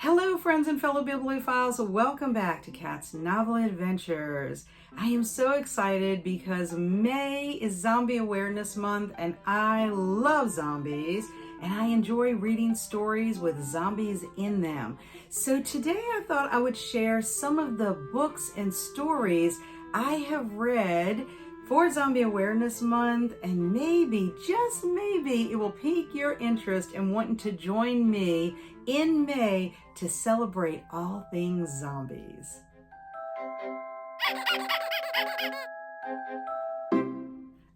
Hello, friends and fellow bibliophiles. Welcome back to Kat's Novel Adventures. I am so excited because May is Zombie Awareness Month and I love zombies and I enjoy reading stories with zombies in them. So today I thought I would share some of the books and stories I have read for Zombie Awareness Month, and maybe, just maybe, it will pique your interest in wanting to join me in May to celebrate all things zombies.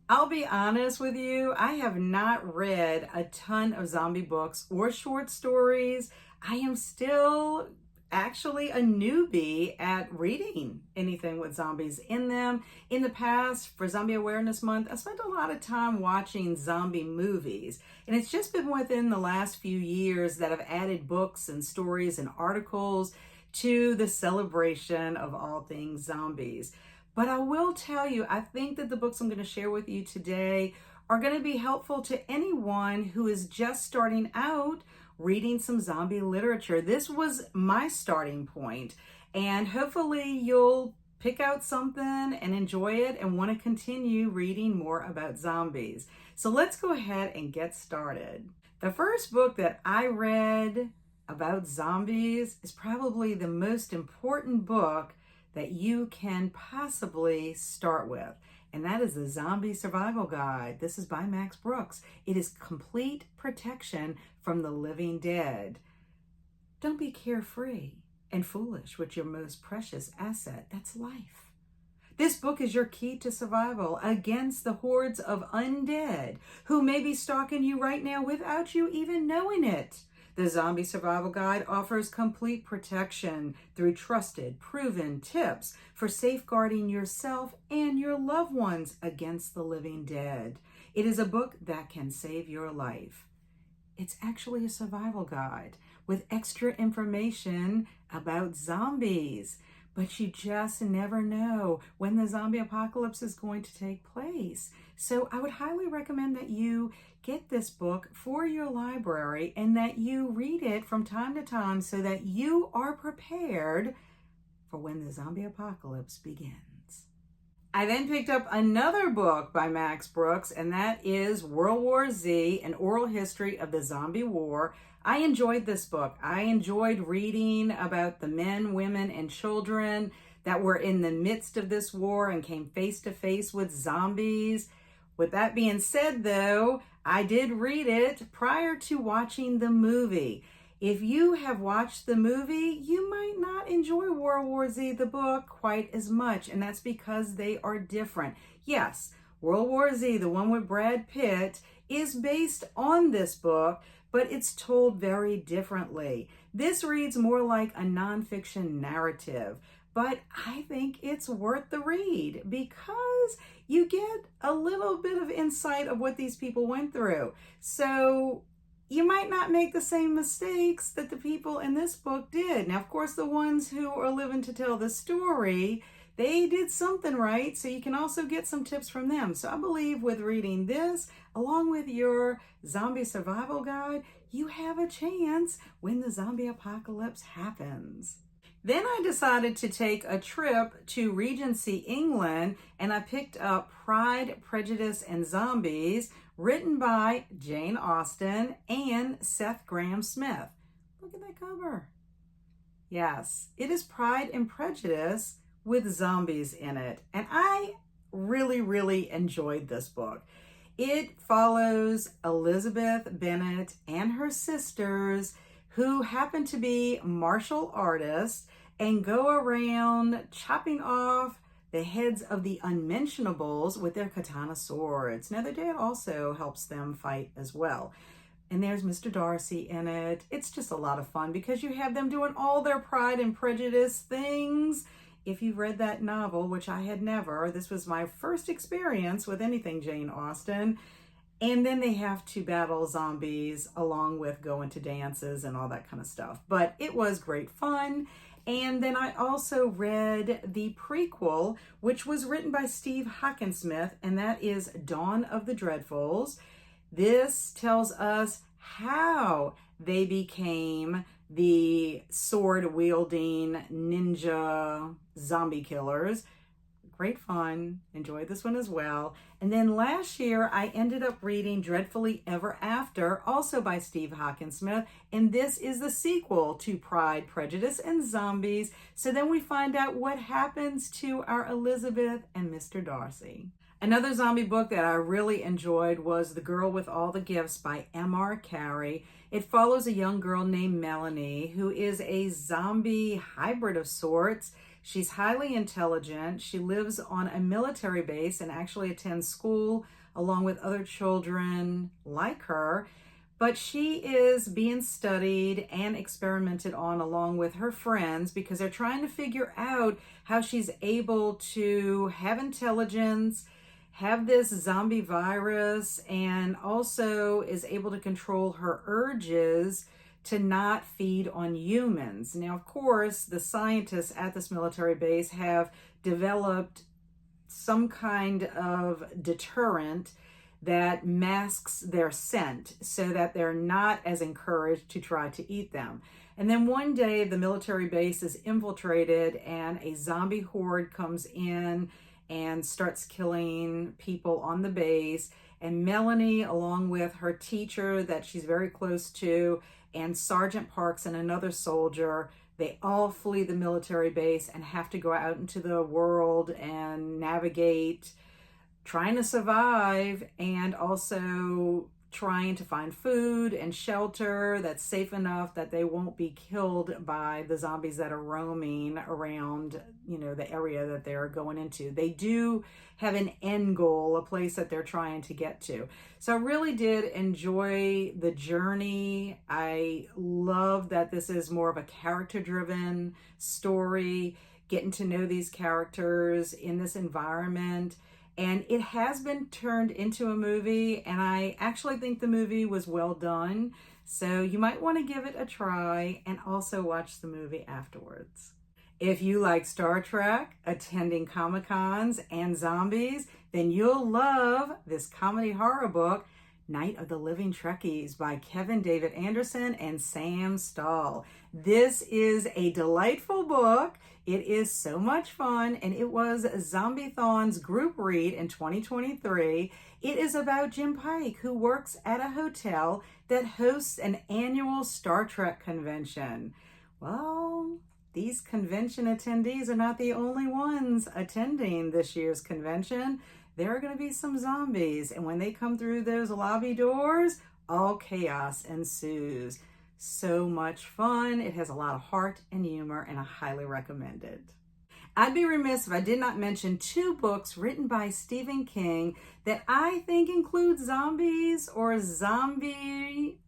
I'll be honest with you, I have not read a ton of zombie books or short stories. I am still actually a newbie at reading anything with zombies in them. In the past, for Zombie Awareness Month, I spent a lot of time watching zombie movies. And it's just been within the last few years that I've added books and stories and articles to the celebration of all things zombies. But I will tell you, I think that the books I'm going to share with you today are going to be helpful to anyone who is just starting out reading some zombie literature. This was my starting point, and hopefully you'll pick out something and enjoy it and want to continue reading more about zombies. So let's go ahead and get started. The first book that I read about zombies is probably the most important book that you can possibly start with, and that is the Zombie Survival Guide. This is by Max Brooks. It is complete protection from the living dead. Don't be carefree and foolish with your most precious asset. That's life. This book is your key to survival against the hordes of undead who may be stalking you right now without you even knowing it. The Zombie Survival Guide offers complete protection through trusted, proven tips for safeguarding yourself and your loved ones against the living dead. It is a book that can save your life. It's actually a survival guide with extra information about zombies. But you just never know when the zombie apocalypse is going to take place. So I would highly recommend that you get this book for your library and that you read it from time to time so that you are prepared for when the zombie apocalypse begins. I then picked up another book by Max Brooks, and that is World War Z, An Oral History of the Zombie War. I enjoyed this book. I enjoyed reading about the men, women, and children that were in the midst of this war and came face to face with zombies. With that being said, though, I did read it prior to watching the movie. If you have watched the movie, you might not enjoy World War Z, the book, quite as much, and that's because they are different. Yes, World War Z, the one with Brad Pitt, is based on this book, but it's told very differently. This reads more like a nonfiction narrative, but I think it's worth the read because you get a little bit of insight of what these people went through. So you might not make the same mistakes that the people in this book did. Now, of course, the ones who are living to tell the story, they did something right, so you can also get some tips from them. So I believe with reading this, along with your zombie survival guide, you have a chance when the zombie apocalypse happens. Then I decided to take a trip to Regency, England, and I picked up Pride, Prejudice, and Zombies, written by Jane Austen and Seth Grahame-Smith. Look at that cover. Yes, it is Pride and Prejudice with zombies in it. And I really enjoyed this book. It follows Elizabeth Bennet and her sisters who happen to be martial artists and go around chopping off the heads of the unmentionables with their katana swords. Now, their dad also helps them fight as well. And there's Mr. Darcy in it. It's just a lot of fun because you have them doing all their Pride and Prejudice things. If you've read that novel, which I had never, this was my first experience with anything Jane Austen. And then they have to battle zombies along with going to dances and all that kind of stuff. But it was great fun. And then I also read the prequel, which was written by Steve Hockensmith, and that is Dawn of the Dreadfuls. This tells us how they became the sword-wielding ninja zombie killers. Great fun. Enjoyed this one as well. And then last year, I ended up reading Dreadfully Ever After, also by Steve Hawkinsmith. And this is the sequel to Pride, Prejudice, and Zombies. So then we find out what happens to our Elizabeth and Mr. Darcy. Another zombie book that I really enjoyed was The Girl with All the Gifts by M.R. Carey. It follows a young girl named Melanie who is a zombie hybrid of sorts. She's highly intelligent. She lives on a military base and actually attends school along with other children like her. But she is being studied and experimented on along with her friends because they're trying to figure out how she's able to have intelligence, have this zombie virus, and also is able to control her urges to not feed on humans. Now, of course, the scientists at this military base have developed some kind of deterrent that masks their scent so that they're not as encouraged to try to eat them. And then one day the military base is infiltrated and a zombie horde comes in and starts killing people on the base. And Melanie, along with her teacher that she's very close to, and Sergeant Parks and another soldier, they all flee the military base and have to go out into the world and navigate, trying to survive and also trying to find food and shelter that's safe enough that they won't be killed by the zombies that are roaming around, the area that they're going into. They do have an end goal, a place that they're trying to get to. So I really did enjoy the journey. I love that this is more of a character-driven story, getting to know these characters in this environment. And it has been turned into a movie, and I actually think the movie was well done. So you might want to give it a try and also watch the movie afterwards. If you like Star Trek, attending Comic-Cons, and zombies, then you'll love this comedy horror book, Night of the Living Trekkies by Kevin David Anderson and Sam Stahl. This is a delightful book. It is so much fun, and it was Zombie-thon's group read in 2023. It is about Jim Pike, who works at a hotel that hosts an annual Star Trek convention. Well, these convention attendees are not the only ones attending this year's convention. There are going to be some zombies, and when they come through those lobby doors, all chaos ensues. So much fun. It has a lot of heart and humor, and I highly recommend it. I'd be remiss if I did not mention two books written by Stephen King that I think include zombies or zombie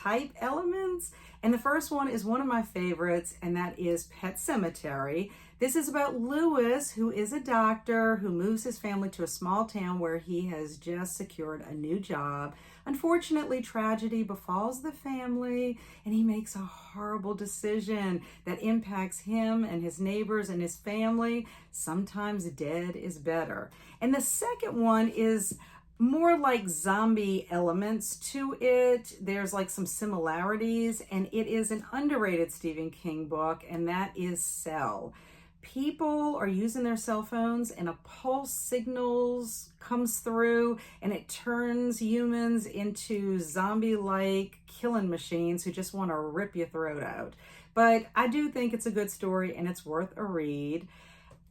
type elements. And the first one is one of my favorites, and that is Pet Sematary. This is about Lewis, who is a doctor who moves his family to a small town where he has just secured a new job. Unfortunately, tragedy befalls the family, and he makes a horrible decision that impacts him and his neighbors and his family. Sometimes dead is better. And the second one is more like zombie elements to it. There's like some similarities, and it is an underrated Stephen King book, and that is Cell. People are using their cell phones, and a pulse signals comes through, and it turns humans into zombie-like killing machines who just want to rip your throat out. But I do think it's a good story, and it's worth a read.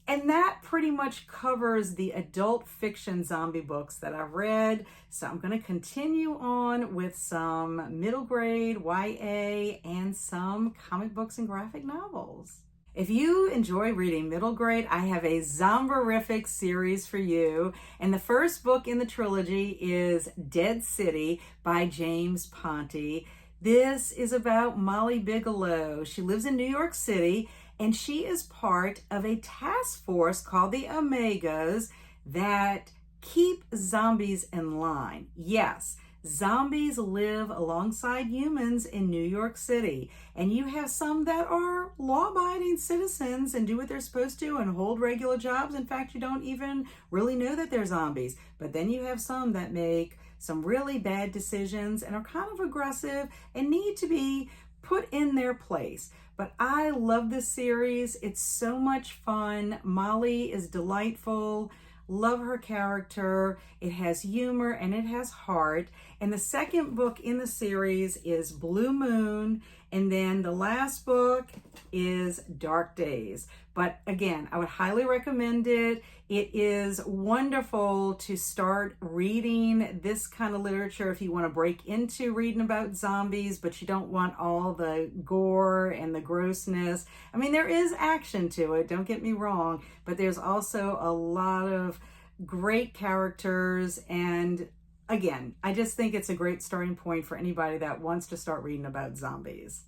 And that pretty much covers the adult fiction zombie books that I've read. So I'm going to continue on with some middle grade YA and some comic books and graphic novels. If you enjoy reading middle grade, I have a zomberific series for you. And the first book in the trilogy is Dead City by James Ponti. This is about Molly Bigelow. She lives in New York City, and she is part of a task force called the Omegas that keep zombies in line. Yes, zombies live alongside humans in New York City, and you have some that are law-abiding citizens and do what they're supposed to and hold regular jobs. In fact, you don't even really know that they're zombies. But then you have some that make some really bad decisions and are kind of aggressive and need to be put in their place. But I love this series. It's so much fun. Molly is delightful. Love her character. It has humor and it has heart. And the second book in the series is Blue Moon. And then the last book is Dark Days. But again, I would highly recommend it. It is wonderful to start reading this kind of literature if you want to break into reading about zombies, but you don't want all the gore and the grossness. I mean, there is action to it, don't get me wrong, but there's also a lot of great characters. And again, I just think it's a great starting point for anybody that wants to start reading about zombies.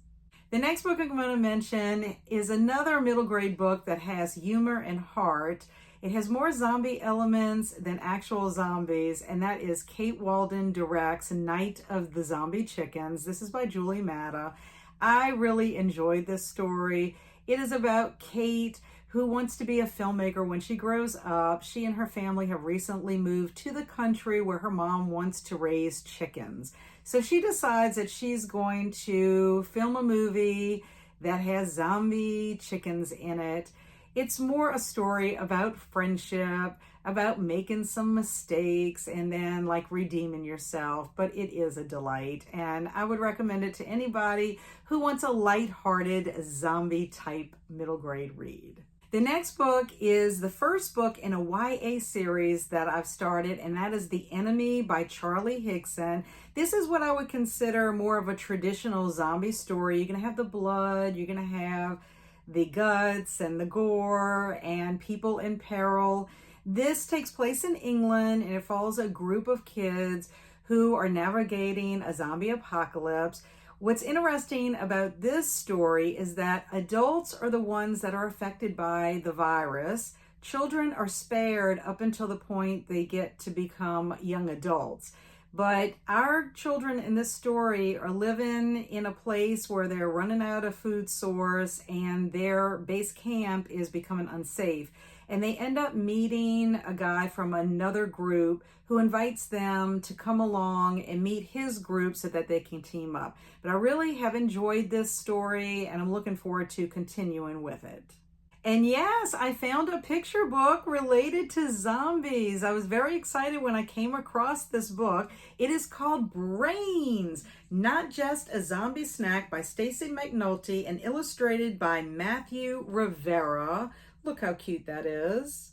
The next book I'm going to mention is another middle grade book that has humor and heart. It has more zombie elements than actual zombies, and that is Kate Walden directs Night of the Zombie Chickens. This is by Julie Matta. I really enjoyed this story. It is about Kate, who wants to be a filmmaker when she grows up. She and her family have recently moved to the country where her mom wants to raise chickens. So she decides that she's going to film a movie that has zombie chickens in it. It's more a story about friendship, about making some mistakes and then like redeeming yourself, but it is a delight. And I would recommend it to anybody who wants a lighthearted zombie type middle grade read. The next book is the first book in a YA series that I've started, and that is The Enemy by Charlie Higson. This is what I would consider more of a traditional zombie story. You're going to have the blood, you're going to have the guts and the gore and people in peril. This takes place in England, and it follows a group of kids who are navigating a zombie apocalypse. What's interesting about this story is that adults are the ones that are affected by the virus. Children are spared up until the point they get to become young adults. But our children in this story are living in a place where they're running out of food source and their base camp is becoming unsafe. And they end up meeting a guy from another group who invites them to come along and meet his group so that they can team up. But I really have enjoyed this story and I'm looking forward to continuing with it. And yes, I found a picture book related to zombies. I was very excited when I came across this book. It is called Brains, Not Just a Zombie Snack by Stacey McNulty and illustrated by Matthew Rivera. Look how cute that is.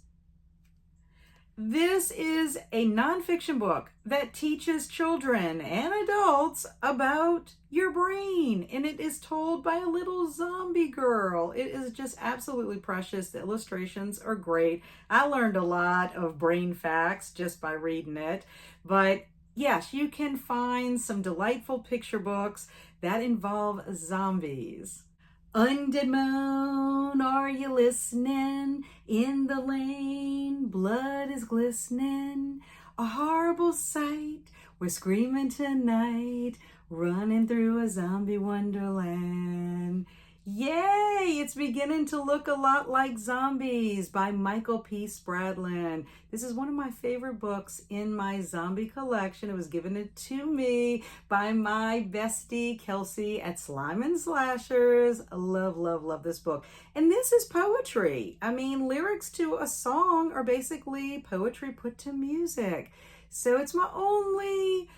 This is a nonfiction book that teaches children and adults about your brain, and it is told by a little zombie girl. It is just absolutely precious. The illustrations are great. I learned a lot of brain facts just by reading it, but yes, you can find some delightful picture books that involve zombies. Undead moan, are you listening? In the lane, blood is glistening. A horrible sight, we're screaming tonight, running through a zombie wonderland. Yay! It's beginning to look a lot like Zombies by Michael P. Spradlin. This is one of my favorite books in my zombie collection. It was given to me by my bestie Kelsi at Slime and Slashers. Love, love, love this book. And this is poetry. I mean, lyrics to a song are basically poetry put to music. So it's my only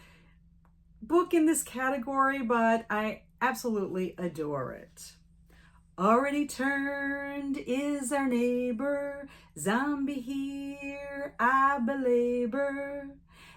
book in this category, but I absolutely adore it. Already turned is our neighbor, zombie here, I belabor.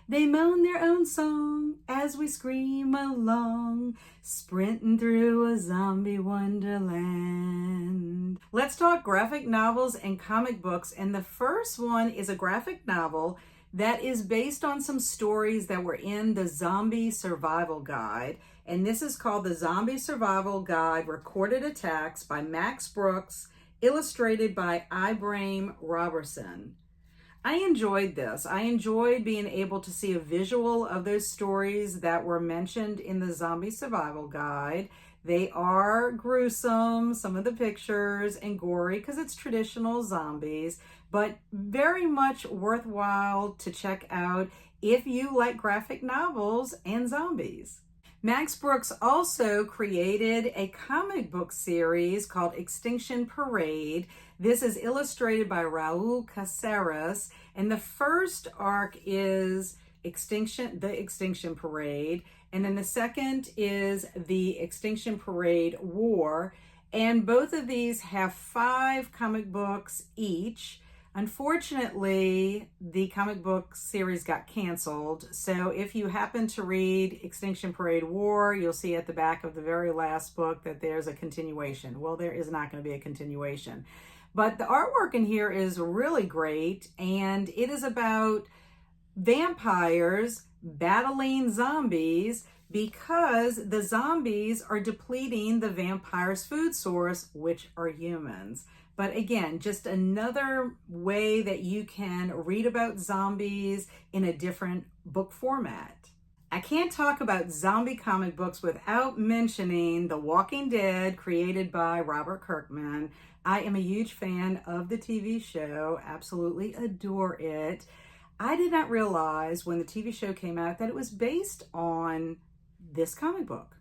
They moan their own song as we scream along, sprinting through a zombie wonderland. Let's talk graphic novels and comic books, and the first one is a graphic novel that is based on some stories that were in the Zombie Survival Guide. And this is called the Zombie Survival Guide Recorded Attacks by Max Brooks, illustrated by Ibrahim Robertson. I enjoyed this. I enjoyed being able to see a visual of those stories that were mentioned in the Zombie Survival Guide. They are gruesome, some of the pictures, and gory because it's traditional zombies, but very much worthwhile to check out if you like graphic novels and zombies. Max Brooks also created a comic book series called Extinction Parade. This is illustrated by Raul Caceres, and the first arc is the Extinction Parade, and then the second is the Extinction Parade War, and both of these have 5 comic books each. Unfortunately, the comic book series got canceled, so if you happen to read Extinction Parade War, you'll see at the back of the very last book that there's a continuation. Well, there is not going to be a continuation. But the artwork in here is really great, and it is about vampires battling zombies because the zombies are depleting the vampire's food source, which are humans. But again, just another way that you can read about zombies in a different book format. I can't talk about zombie comic books without mentioning The Walking Dead, created by Robert Kirkman. I am a huge fan of the TV show, absolutely adore it. I did not realize when the TV show came out that it was based on this comic book.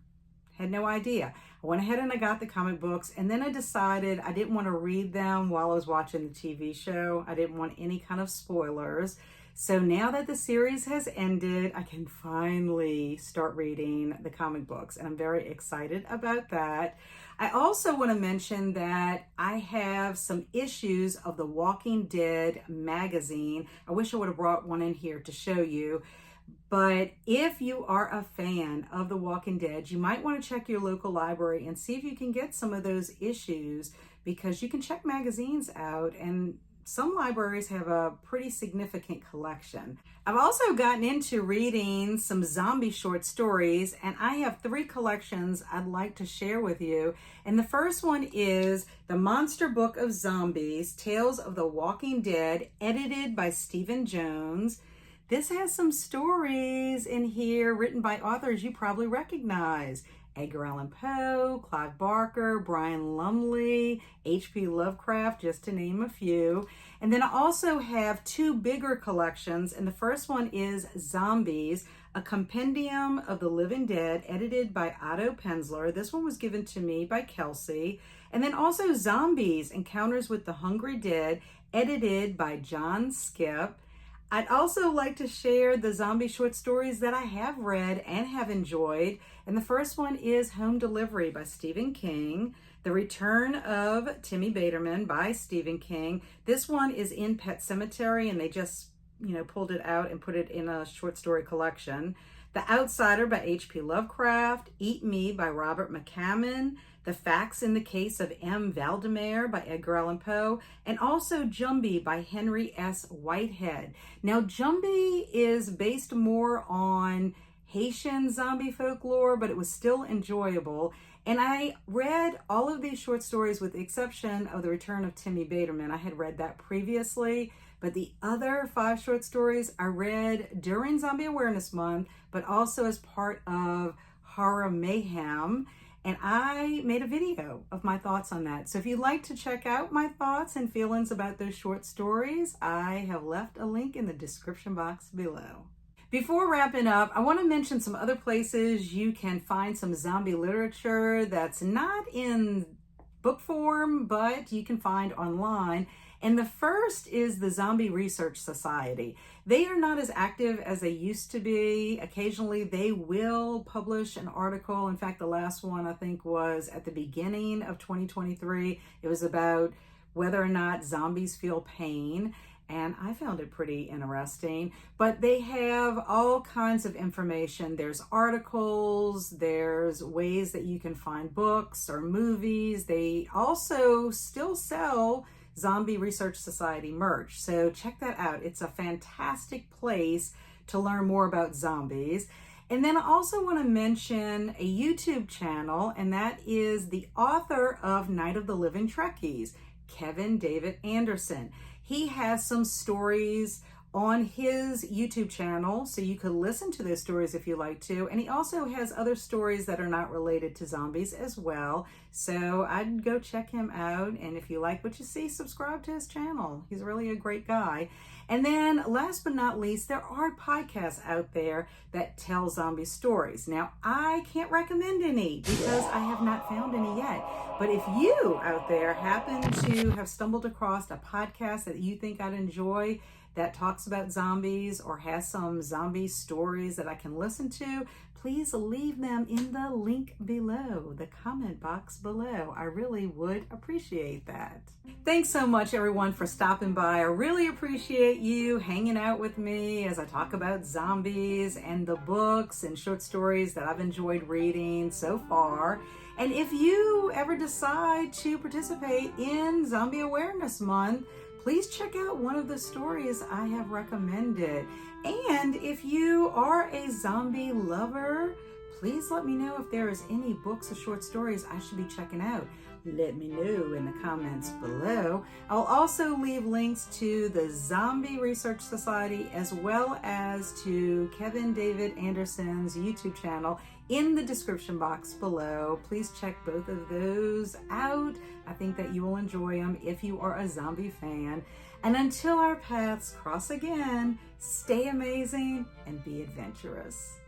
Had no idea. I went ahead and I got the comic books, and then I decided I didn't want to read them while I was watching the TV show. I didn't want any kind of spoilers. So now that the series has ended, I can finally start reading the comic books, and I'm very excited about that. I also want to mention that I have some issues of The Walking Dead magazine. I wish I would have brought one in here to show you. But if you are a fan of The Walking Dead, you might want to check your local library and see if you can get some of those issues, because you can check magazines out, and some libraries have a pretty significant collection. I've also gotten into reading some zombie short stories, and I have 3 collections I'd like to share with you. And the first one is The Monster Book of Zombies, Tales of the Walking Dead, edited by Stephen Jones. This has some stories in here written by authors you probably recognize: Edgar Allan Poe, Clive Barker, Brian Lumley, H.P. Lovecraft, just to name a few. And then I also have 2 bigger collections, and the first one is Zombies, a compendium of the living dead, edited by Otto Penzler. This one was given to me by Kelsi. And then also Zombies, Encounters with the Hungry Dead, edited by John Skip. I'd also like to share the zombie short stories that I have read and have enjoyed. And the first one is Home Delivery by Stephen King, The Return of Timmy Baterman by Stephen King. This one is in Pet Sematary, and they just, pulled it out and put it in a short story collection. The Outsider by H.P. Lovecraft, Eat Me by Robert McCammon, The Facts in the Case of M. Valdemar by Edgar Allan Poe, and also Jumbie by Henry S. Whitehead. Now, Jumbie is based more on Haitian zombie folklore, but it was still enjoyable. And I read all of these short stories with the exception of The Return of Timmy Baterman. I had read that previously, but the other 5 short stories I read during Zombie Awareness Month, but also as part of Horror Mayhem. And I made a video of my thoughts on that. So if you'd like to check out my thoughts and feelings about those short stories, I have left a link in the description box below. Before wrapping up, I want to mention some other places you can find some zombie literature that's not in book form, but you can find online. And the first is the Zombie Research Society. They are not as active as they used to be. Occasionally they will publish an article. In fact, the last one I think was at the beginning of 2023. It was about whether or not zombies feel pain. And I found it pretty interesting. But they have all kinds of information. There's articles, there's ways that you can find books or movies. They also still sell Zombie Research Society merch. So check that out. It's a fantastic place to learn more about zombies. And then I also want to mention a YouTube channel, and that is the author of Night of the Living Trekkies, Kevin David Anderson. He has some stories on his YouTube channel, so you could listen to those stories if you like to. And he also has other stories that are not related to zombies as well. So I'd go check him out. And if you like what you see, subscribe to his channel. He's really a great guy. And then last but not least, there are podcasts out there that tell zombie stories. Now, I can't recommend any because I have not found any yet. But if you out there happen to have stumbled across a podcast that you think I'd enjoy, that talks about zombies or has some zombie stories that I can listen to, please leave them in the link below, the comment box below. I really would appreciate that. Thanks so much, everyone, for stopping by. I really appreciate you hanging out with me as I talk about zombies and the books and short stories that I've enjoyed reading so far. And if you ever decide to participate in Zombie Awareness Month, please check out one of the stories I have recommended. And if you are a zombie lover, please let me know if there is any books or short stories I should be checking out. Let me know in the comments below. I'll also leave links to the Zombie Research Society as well as to Kevin David Anderson's YouTube channel in the description box below. Please check both of those out. I think that you will enjoy them if you are a zombie fan. And until our paths cross again, stay amazing and be adventurous.